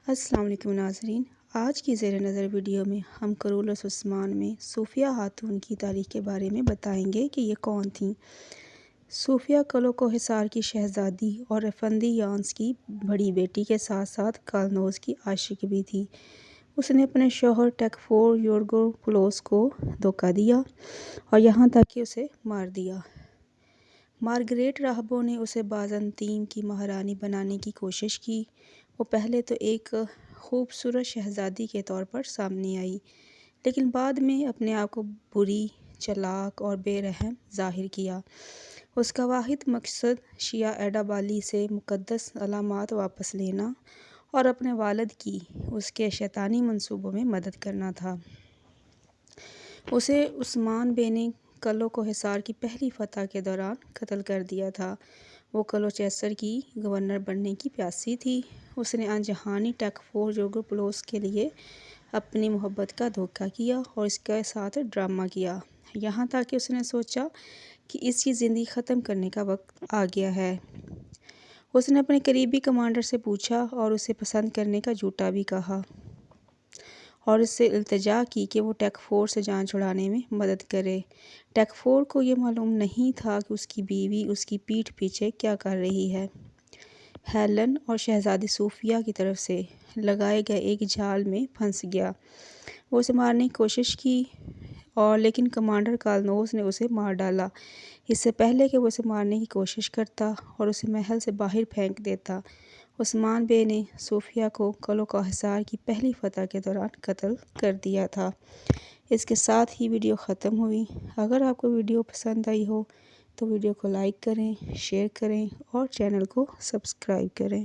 السلام علیکم ناظرین، آج کی زیر نظر ویڈیو میں ہم کرولس عثمان میں صوفیہ خاتون کی تاریخ کے بارے میں بتائیں گے کہ یہ کون تھیں۔ صوفیہ کلوکو حصار کی شہزادی اور افندی یانس کی بڑی بیٹی کے ساتھ ساتھ کالنوز کی عاشق بھی تھی۔ اس نے اپنے شوہر ٹیکفور یورگوپولوس کو دھوکہ دیا اور یہاں تک کہ اسے مار دیا۔ مارگریٹ راہبوں نے اسے بازنطین کی مہارانی بنانے کی کوشش کی۔ وہ پہلے تو ایک خوبصورت شہزادی کے طور پر سامنے آئی، لیکن بعد میں اپنے آپ کو بری، چالاک اور بے رحم ظاہر کیا۔ اس کا واحد مقصد شیعہ ایڈا بالی سے مقدس علامات واپس لینا اور اپنے والد کی اس کے شیطانی منصوبوں میں مدد کرنا تھا۔ اسے عثمان بے نے کلوکو حصار کی پہلی فتح کے دوران قتل کر دیا تھا۔ وہ کلوچیسر کی گورنر بننے کی پیاسی تھی۔ اس نے انجہانی ٹیکفور یورگوپولوس کے لیے اپنی محبت کا دھوکہ کیا اور اس کے ساتھ ڈرامہ کیا، یہاں تک کہ اس نے سوچا کہ اس کی زندگی ختم کرنے کا وقت آ گیا ہے۔ اس نے اپنے قریبی کمانڈر سے پوچھا اور اسے پسند کرنے کا جھوٹا بھی کہا اور اس سے التجا کی کہ وہ ٹیکفور سے جان چھڑانے میں مدد کرے۔ ٹیکفور کو یہ معلوم نہیں تھا کہ اس کی بیوی اس کی پیٹھ پیچھے کیا کر رہی ہے۔ ہیلن اور شہزادی صوفیہ کی طرف سے لگائے گئے ایک جال میں پھنس گیا۔ وہ اسے مارنے کی کوشش کی لیکن کمانڈر کالنوز نے اسے مار ڈالا، اس سے پہلے کہ وہ اسے مارنے کی کوشش کرتا اور اسے محل سے باہر پھینک دیتا۔ عثمان بے نے صوفیہ کو کلوکو حصار کی پہلی فتح کے دوران قتل کر دیا تھا۔ اس کے ساتھ ہی ویڈیو ختم ہوئی۔ اگر آپ کو ویڈیو پسند آئی ہو تو ویڈیو کو لائک کریں، شیئر کریں اور چینل کو سبسکرائب کریں۔